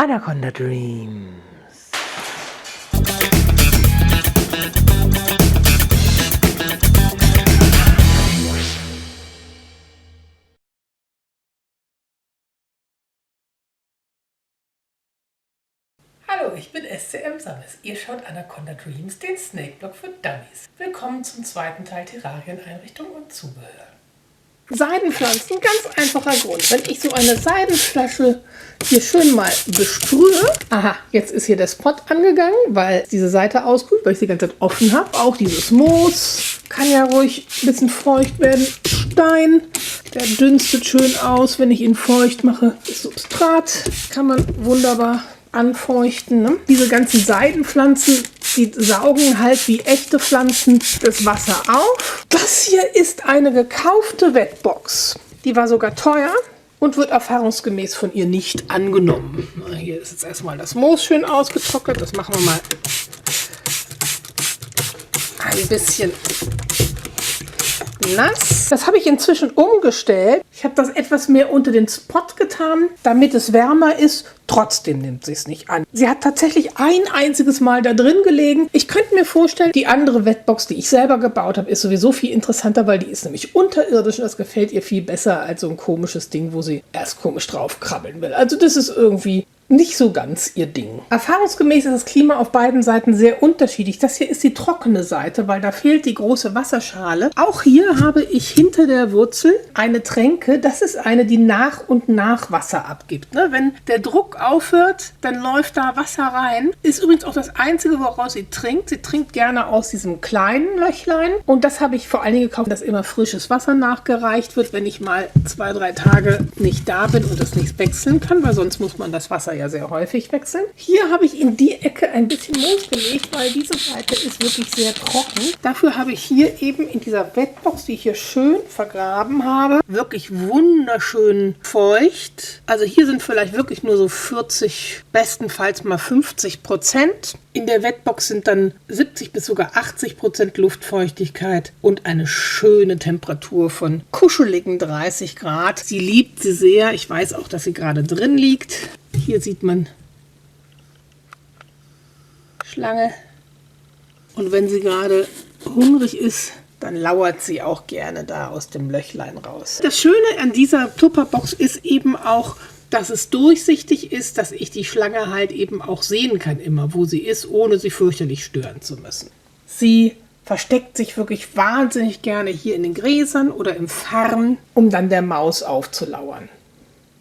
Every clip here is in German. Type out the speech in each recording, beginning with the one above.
Anaconda Dreams. Hallo, ich bin SCM Sammes. Ihr schaut Anaconda Dreams, den Snake-Blog für Dummies. Willkommen zum zweiten Teil Terrarieneinrichtung und Zubehör. Seidenpflanzen, ganz einfacher Grund. Wenn ich so eine Seidenflasche hier schön mal besprühe. Aha, jetzt ist hier der Spot angegangen, weil diese Seite auskühlt, weil ich sie die ganze Zeit offen habe. Auch dieses Moos kann ja ruhig ein bisschen feucht werden. Stein, der dünstet schön aus, wenn ich ihn feucht mache. Das Substrat kann man wunderbar anfeuchten. Ne? Diese ganzen Seidenpflanzen, die saugen halt wie echte Pflanzen das Wasser auf. Das hier ist eine gekaufte Wetbox. Die war sogar teuer und wird erfahrungsgemäß von ihr nicht angenommen. Hier ist jetzt erstmal das Moos schön ausgetrocknet. Das machen wir mal ein bisschen nass. Das habe ich inzwischen umgestellt. Ich habe das etwas mehr unter den Spot getan, damit es wärmer ist. Trotzdem nimmt sie es nicht an. Sie hat tatsächlich ein einziges Mal da drin gelegen. Ich könnte mir vorstellen, die andere Wetbox, die ich selber gebaut habe, ist sowieso viel interessanter, weil die ist nämlich unterirdisch und das gefällt ihr viel besser als so ein komisches Ding, wo sie erst komisch drauf krabbeln will. Also das ist irgendwie nicht so ganz ihr Ding. Erfahrungsgemäß ist das Klima auf beiden Seiten sehr unterschiedlich. Das hier ist die trockene Seite, weil da fehlt die große Wasserschale. Auch hier habe ich hinter der Wurzel eine Tränke. Das ist eine, die nach und nach Wasser abgibt. Ne? Wenn der Druck aufhört, dann läuft da Wasser rein. Ist übrigens auch das Einzige, woraus sie trinkt. Sie trinkt gerne aus diesem kleinen Löchlein. Und das habe ich vor allen Dingen gekauft, dass immer frisches Wasser nachgereicht wird, wenn ich mal 2-3 Tage nicht da bin und es nicht wechseln kann, weil sonst muss man das Wasser ja sehr häufig wechseln. Hier habe ich in die Ecke ein bisschen Moos gelegt, weil diese Seite ist wirklich sehr trocken. Dafür habe ich hier eben in dieser Wetbox, die ich hier schön vergraben habe, wirklich wunderschön feucht. Also hier sind vielleicht wirklich nur so 40, bestenfalls mal 50%. In der Wetbox sind dann 70 bis sogar 80% Luftfeuchtigkeit und eine schöne Temperatur von kuscheligen 30 Grad. Sie liebt sie sehr. Ich weiß auch, dass sie gerade drin liegt. Hier sieht man Schlange. Und wenn sie gerade hungrig ist, dann lauert sie auch gerne da aus dem Löchlein raus. Das Schöne an dieser Tupperbox ist eben auch, dass es durchsichtig ist, dass ich die Schlange halt eben auch sehen kann immer, wo sie ist, ohne sie fürchterlich stören zu müssen. Sie versteckt sich wirklich wahnsinnig gerne hier in den Gräsern oder im Farn, um dann der Maus aufzulauern.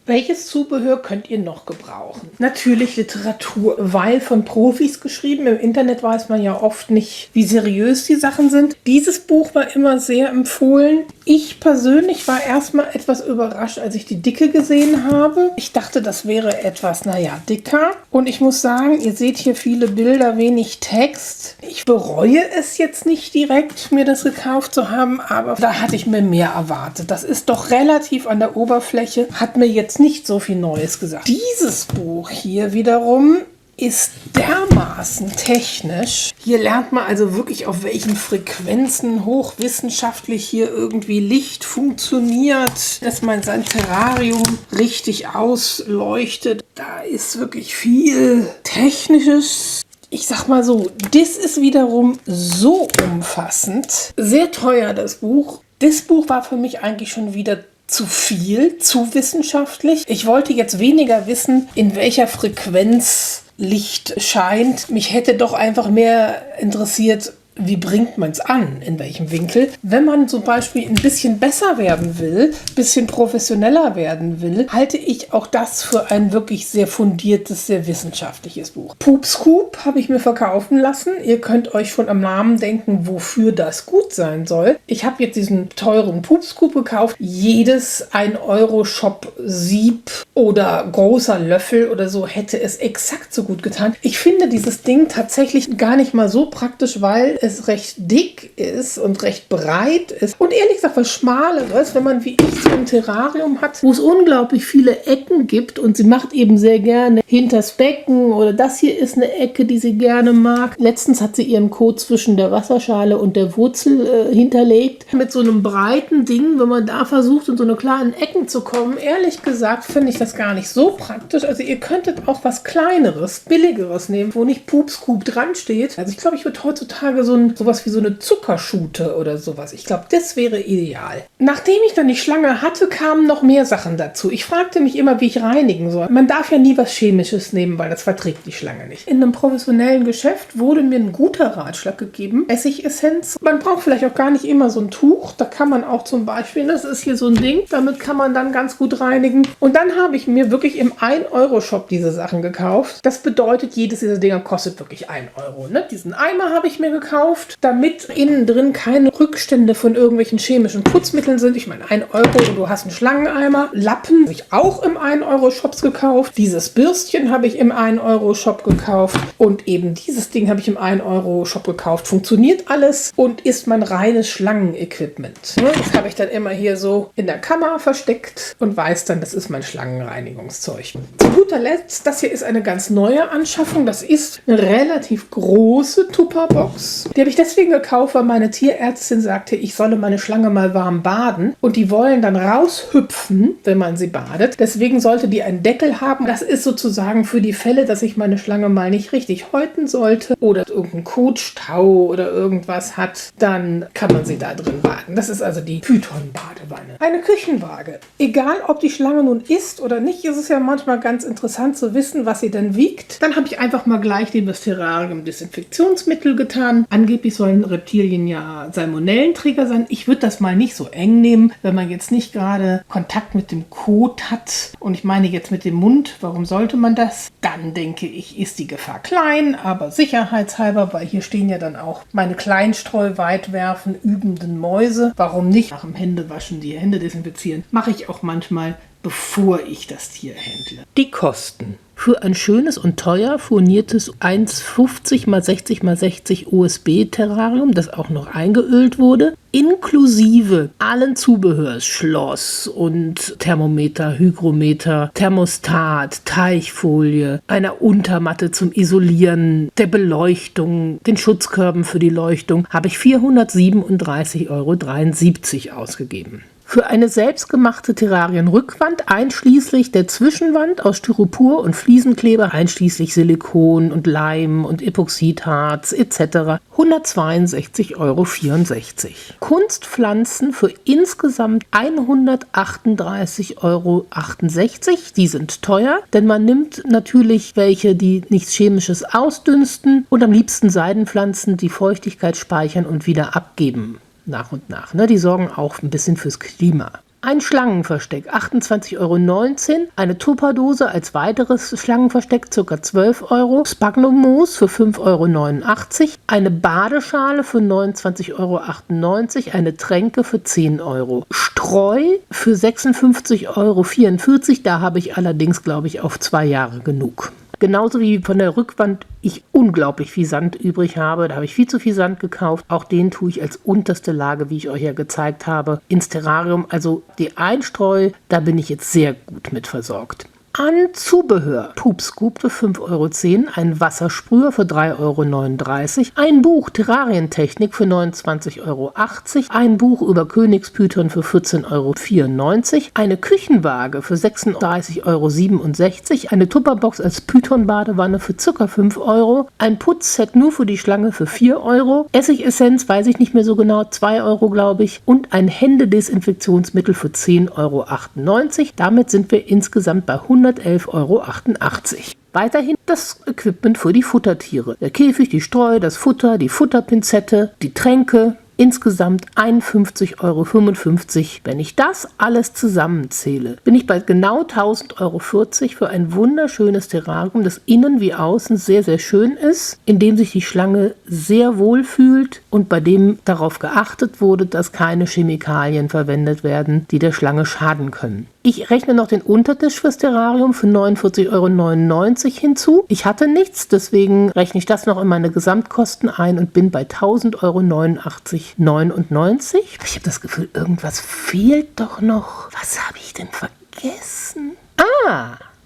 Welches Zubehör könnt ihr noch gebrauchen? Natürlich Literatur, weil von Profis geschrieben. Im Internet weiß man ja oft nicht, wie seriös die Sachen sind. Dieses Buch war immer sehr empfohlen. Ich persönlich war erstmal etwas überrascht, als ich die Dicke gesehen habe. Ich dachte, das wäre etwas, dicker. Und ich muss sagen, ihr seht hier viele Bilder, wenig Text. Ich bereue es jetzt nicht direkt, mir das gekauft zu haben, aber da hatte ich mir mehr erwartet. Das ist doch relativ an der Oberfläche, hat mir jetzt nicht so viel Neues gesagt. Dieses Buch hier wiederum ist dermaßen technisch. Hier lernt man also wirklich, auf welchen Frequenzen hochwissenschaftlich hier irgendwie Licht funktioniert, dass man sein Terrarium richtig ausleuchtet. Da ist wirklich viel Technisches. Ich sag mal so, das ist wiederum so umfassend. Sehr teuer, das Buch. Das Buch war für mich eigentlich schon wieder zu viel, zu wissenschaftlich. Ich wollte jetzt weniger wissen, in welcher Frequenz Licht scheint. Mich hätte doch einfach mehr interessiert, wie bringt man es an, in welchem Winkel. Wenn man zum Beispiel ein bisschen besser werden will, ein bisschen professioneller werden will, halte ich auch das für ein wirklich sehr fundiertes, sehr wissenschaftliches Buch. Poopscoop habe ich mir verkaufen lassen. Ihr könnt euch schon am Namen denken, wofür das gut sein soll. Ich habe jetzt diesen teuren Poopscoop gekauft. Jedes 1-Euro-Shop-Sieb oder großer Löffel oder so hätte es exakt so gut getan. Ich finde dieses Ding tatsächlich gar nicht mal so praktisch, weil es recht dick ist und recht breit ist und ehrlich gesagt was Schmaleres, wenn man wie ich so ein Terrarium hat, wo es unglaublich viele Ecken gibt und sie macht eben sehr gerne hinters Becken oder das hier ist eine Ecke, die sie gerne mag. Letztens hat sie ihren Kot zwischen der Wasserschale und der Wurzel hinterlegt. Mit so einem breiten Ding, wenn man da versucht, in so eine kleinen Ecken zu kommen, ehrlich gesagt finde ich das gar nicht so praktisch. Also ihr könntet auch was Kleineres, Billigeres nehmen, wo nicht Pupskub dran steht. Also ich glaube, ich würde heutzutage sowas wie so eine Zuckerschute oder sowas. Ich glaube, das wäre ideal. Nachdem ich dann die Schlange hatte, kamen noch mehr Sachen dazu. Ich fragte mich immer, wie ich reinigen soll. Man darf ja nie was Chemisches nehmen, weil das verträgt die Schlange nicht. In einem professionellen Geschäft wurde mir ein guter Ratschlag gegeben. Essigessenz. Man braucht vielleicht auch gar nicht immer so ein Tuch. Da kann man auch zum Beispiel, das ist hier so ein Ding, damit kann man dann ganz gut reinigen. Und dann habe ich mir wirklich im 1-Euro-Shop diese Sachen gekauft. Das bedeutet, jedes dieser Dinger kostet wirklich 1 Euro. Ne? Diesen Eimer habe ich mir gekauft, damit innen drin keine Rückstände von irgendwelchen chemischen Putzmitteln sind. Ich meine, 1 Euro und du hast einen Schlangeneimer. Lappen habe ich auch im 1-Euro-Shops gekauft. Dieses Bürstchen habe ich im 1-Euro-Shop gekauft. Und eben dieses Ding habe ich im 1-Euro-Shop gekauft. Funktioniert alles und ist mein reines Schlangenequipment. Das habe ich dann immer hier so in der Kammer versteckt und weiß dann, das ist mein Schlangenreinigungszeug. Zu guter Letzt, das hier ist eine ganz neue Anschaffung. Das ist eine relativ große Tupperbox. Die habe ich deswegen gekauft, weil meine Tierärztin sagte, ich solle meine Schlange mal warm baden. Und die wollen dann raushüpfen, wenn man sie badet. Deswegen sollte die einen Deckel haben. Das ist sozusagen für die Fälle, dass ich meine Schlange mal nicht richtig häuten sollte oder irgendeinen Kotstau oder irgendwas hat, dann kann man sie da drin baden. Das ist also die Python-Badewanne. Eine Küchenwaage. Egal, ob die Schlange nun isst oder nicht, ist es ja manchmal ganz interessant zu wissen, was sie denn wiegt. Dann habe ich einfach mal gleich neben das Terrarium Desinfektionsmittel getan. Angeblich sollen Reptilien ja Salmonellenträger sein. Ich würde das mal nicht so eng nehmen, wenn man jetzt nicht gerade Kontakt mit dem Kot hat. Und ich meine jetzt mit dem Mund. Warum sollte man das? Dann denke ich, ist die Gefahr klein, aber sicherheitshalber, weil hier stehen ja dann auch meine Kleinstreu-Weitwerfen übenden Mäuse. Warum nicht nach dem Händewaschen die Hände desinfizieren? Mache ich auch manchmal, bevor ich das Tier händle. Die Kosten. Für ein schönes und teuer furniertes 1,50 x 60 x 60 USB-Terrarium, das auch noch eingeölt wurde, inklusive allen Zubehörs, Schloss und Thermometer, Hygrometer, Thermostat, Teichfolie, einer Untermatte zum Isolieren, der Beleuchtung, den Schutzkörben für die Leuchtung, habe ich 437,73 € ausgegeben. Für eine selbstgemachte Terrarienrückwand einschließlich der Zwischenwand aus Styropor und Fliesenkleber, einschließlich Silikon und Leim und Epoxidharz etc. 162,64 €. Kunstpflanzen für insgesamt 138,68 €. Die sind teuer, denn man nimmt natürlich welche, die nichts Chemisches ausdünsten und am liebsten Seidenpflanzen, die Feuchtigkeit speichern und wieder abgeben. Nach und nach. Die sorgen auch ein bisschen fürs Klima. Ein Schlangenversteck, 28,19 €. Eine Tupperdose als weiteres Schlangenversteck, ca. 12 €. Sphagnummoos für 5,89 €. Eine Badeschale für 29,98 €. Eine Tränke für 10 €. Streu für 56,44 €. Da habe ich allerdings, glaube ich, auf 2 Jahre genug. Genauso wie von der Rückwand ich unglaublich viel Sand übrig habe. Da habe ich viel zu viel Sand gekauft. Auch den tue ich als unterste Lage, wie ich euch ja gezeigt habe, ins Terrarium. Also die Einstreu, da bin ich jetzt sehr gut mit versorgt. An Zubehör. Pupskub für 5,10 €, ein Wassersprüher für 3,39 €, ein Buch Terrarientechnik für 29,80 €, ein Buch über Königspython für 14,94 €, eine Küchenwaage für 36,67 €, eine Tupperbox als Python-Badewanne für ca. 5 €, ein Putzset nur für die Schlange für 4 €, Essigessenz, weiß ich nicht mehr so genau, 2 € glaube ich, und ein Händedesinfektionsmittel für 10,98 €. Damit sind wir insgesamt bei 111,88 €. Weiterhin das Equipment für die Futtertiere. Der Käfig, die Streu, das Futter, die Futterpinzette, die Tränke. Insgesamt 51,55 €. Wenn ich das alles zusammenzähle, bin ich bei genau 1000,40 € für ein wunderschönes Terrarium, das innen wie außen sehr, sehr schön ist, in dem sich die Schlange sehr wohl fühlt und bei dem darauf geachtet wurde, dass keine Chemikalien verwendet werden, die der Schlange schaden können. Ich rechne noch den Untertisch fürs Terrarium für 49,99 € hinzu. Ich hatte nichts, deswegen rechne ich das noch in meine Gesamtkosten ein und bin bei 1000,89,99 €. Ich habe das Gefühl, irgendwas fehlt doch noch. Was habe ich denn vergessen?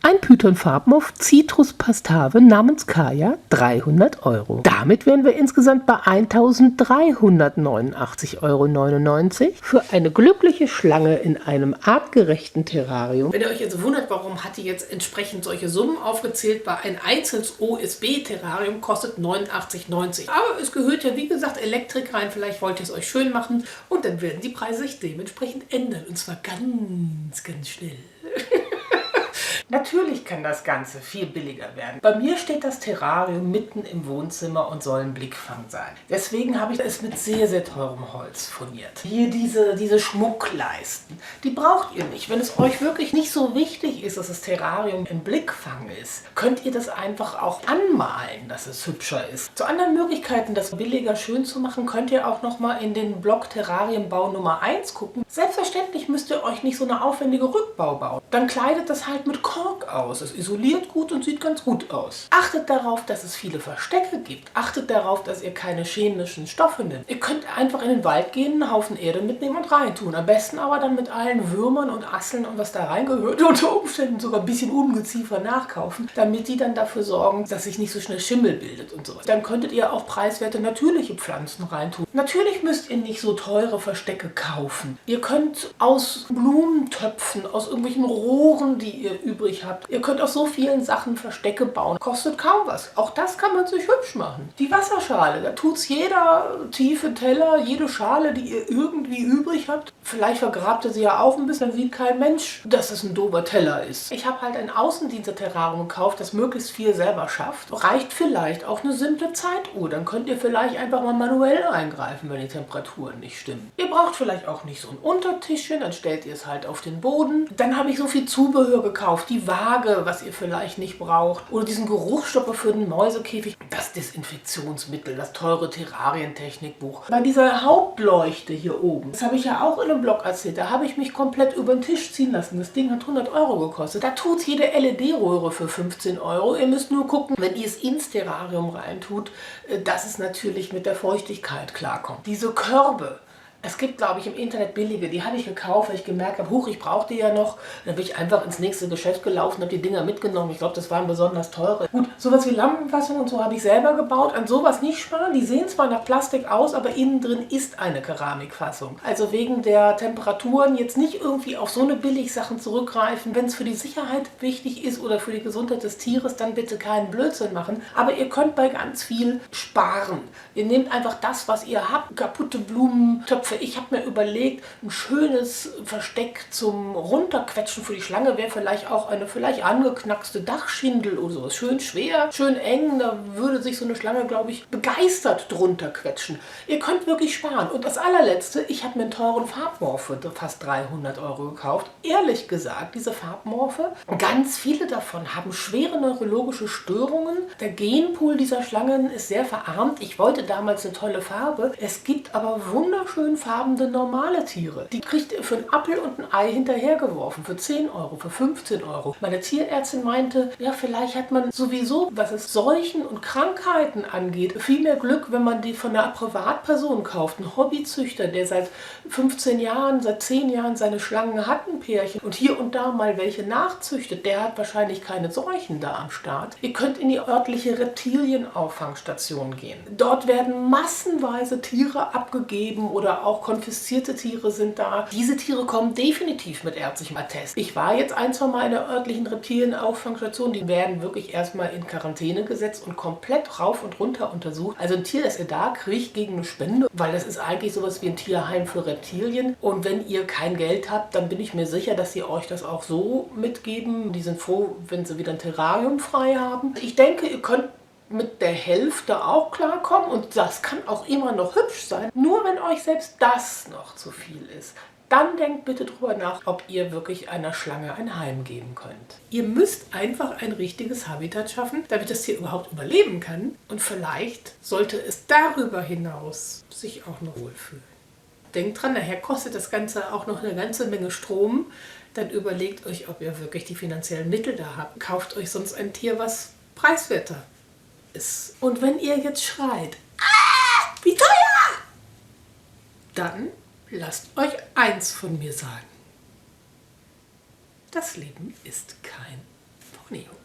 Ein Python-Farbmuff Citrus Pastave namens Kaya, 300 €. Damit wären wir insgesamt bei 1389,99 € für eine glückliche Schlange in einem artgerechten Terrarium. Wenn ihr euch jetzt wundert, warum hat die jetzt entsprechend solche Summen aufgezählt, weil ein einzelnes OSB-Terrarium kostet 89,90 €. Aber es gehört ja, wie gesagt, Elektrik rein. Vielleicht wollt ihr es euch schön machen und dann werden die Preise sich dementsprechend ändern. Und zwar ganz, ganz schnell. Natürlich kann das Ganze viel billiger werden. Bei mir steht das Terrarium mitten im Wohnzimmer und soll ein Blickfang sein. Deswegen habe ich es mit sehr, sehr teurem Holz furniert. Hier diese Schmuckleisten, die braucht ihr nicht. Wenn es euch wirklich nicht so wichtig ist, dass das Terrarium ein Blickfang ist, könnt ihr das einfach auch anmalen, dass es hübscher ist. Zu anderen Möglichkeiten, das billiger schön zu machen, könnt ihr auch nochmal in den Blog Terrarienbau Nummer 1 gucken. Selbstverständlich müsst ihr euch nicht so eine aufwendige Rückbau bauen. Dann kleidet das halt mit Kork aus. Es isoliert gut und sieht ganz gut aus. Achtet darauf, dass es viele Verstecke gibt. Achtet darauf, dass ihr keine chemischen Stoffe nehmt. Ihr könnt einfach in den Wald gehen, einen Haufen Erde mitnehmen und reintun. Am besten aber dann mit allen Würmern und Asseln und was da reingehört. Unter Umständen sogar ein bisschen Ungeziefer nachkaufen, damit die dann dafür sorgen, dass sich nicht so schnell Schimmel bildet und sowas. Dann könntet ihr auch preiswerte natürliche Pflanzen reintun. Natürlich müsst ihr nicht so teure Verstecke kaufen. Ihr könnt aus Blumentöpfen, aus irgendwelchen Rohren, die ihr übrig habt. Ihr könnt aus so vielen Sachen Verstecke bauen. Kostet kaum was. Auch das kann man sich hübsch machen. Die Wasserschale, da tut es jeder tiefe Teller, jede Schale, die ihr irgendwie übrig habt. Vielleicht vergrabt ihr sie ja auch ein bisschen, dann sieht kein Mensch, dass es ein doofer Teller ist. Ich habe halt ein Außendienste-Terrarium gekauft, das möglichst viel selber schafft. Reicht vielleicht auch eine simple Zeituhr. Dann könnt ihr vielleicht einfach mal manuell eingreifen, wenn die Temperaturen nicht stimmen. Ihr braucht vielleicht auch nicht so ein Untertischchen, dann stellt ihr es halt auf den Boden. Dann habe ich so viel Zubehör gekauft, die Waage, was ihr vielleicht nicht braucht, oder diesen Geruchsstopper für den Mäusekäfig, das Desinfektionsmittel, das teure Terrarientechnikbuch. Bei dieser Hauptleuchte hier oben, das habe ich ja auch in einem Blog erzählt, da habe ich mich komplett über den Tisch ziehen lassen. Das Ding hat 100 € gekostet. Da tut jede LED-Röhre für 15 €. Ihr müsst nur gucken, wenn ihr es ins Terrarium reintut, dass es natürlich mit der Feuchtigkeit klarkommt. Diese Körbe, es gibt, glaube ich, im Internet billige, die habe ich gekauft, weil ich gemerkt habe, huch, ich brauche die ja noch. Dann bin ich einfach ins nächste Geschäft gelaufen, habe die Dinger mitgenommen. Ich glaube, das waren besonders teure. Gut, sowas wie Lampenfassung und so habe ich selber gebaut. An sowas nicht sparen. Die sehen zwar nach Plastik aus, aber innen drin ist eine Keramikfassung. Also wegen der Temperaturen jetzt nicht irgendwie auf so eine Billigsachen zurückgreifen. Wenn es für die Sicherheit wichtig ist oder für die Gesundheit des Tieres, dann bitte keinen Blödsinn machen. Aber ihr könnt bei ganz viel sparen. Ihr nehmt einfach das, was ihr habt. Kaputte Blumentöpfe. Ich habe mir überlegt, ein schönes Versteck zum Runterquetschen für die Schlange wäre vielleicht auch eine vielleicht angeknackste Dachschindel oder sowas. Schön schwer, schön eng, da würde sich so eine Schlange, glaube ich, begeistert drunter quetschen. Ihr könnt wirklich sparen. Und das allerletzte, ich habe mir einen teuren Farbmorphe für fast 300 € gekauft. Ehrlich gesagt, diese Farbmorphe, ganz viele davon haben schwere neurologische Störungen. Der Genpool dieser Schlangen ist sehr verarmt. Ich wollte damals eine tolle Farbe. Es gibt aber wunderschön farbende normale Tiere. Die kriegt ihr für einen Apfel und ein Ei hinterhergeworfen. Für 10 €, für 15 €. Meine Tierärztin meinte, ja, vielleicht hat man sowieso, was es Seuchen und Krankheiten angeht, viel mehr Glück, wenn man die von einer Privatperson kauft. Ein Hobbyzüchter, der seit 15 Jahren, seit 10 Jahren seine Schlangen hat, ein Pärchen, und hier und da mal welche nachzüchtet. Der hat wahrscheinlich keine Seuchen da am Start. Ihr könnt in die örtliche Reptilienauffangstation gehen. Dort werden massenweise Tiere abgegeben oder auch konfiszierte Tiere sind da. Diese Tiere kommen definitiv mit ärztlichem Attest. Ich war jetzt ein, zwei Mal in der örtlichen Reptilienauffangstation. Die werden wirklich erstmal in Quarantäne gesetzt und komplett rauf und runter untersucht. Also ein Tier, das ihr da kriegt gegen eine Spende, weil das ist eigentlich sowas wie ein Tierheim für Reptilien. Und wenn ihr kein Geld habt, dann bin ich mir sicher, dass sie euch das auch so mitgeben. Die sind froh, wenn sie wieder ein Terrarium frei haben. Ich denke, ihr könnt mit der Hälfte auch klarkommen und das kann auch immer noch hübsch sein. Nur wenn euch selbst das noch zu viel ist, dann denkt bitte drüber nach, ob ihr wirklich einer Schlange ein Heim geben könnt. Ihr müsst einfach ein richtiges Habitat schaffen, damit das Tier überhaupt überleben kann und vielleicht sollte es darüber hinaus sich auch noch wohlfühlen. denkt dran, nachher kostet das Ganze auch noch eine ganze Menge Strom. Dann überlegt euch, ob ihr wirklich die finanziellen Mittel da habt. Kauft euch sonst ein Tier, was preiswerter ist. Und wenn ihr jetzt schreit, ah, wie teuer, dann lasst euch eins von mir sagen. Das Leben ist kein Ponyhof.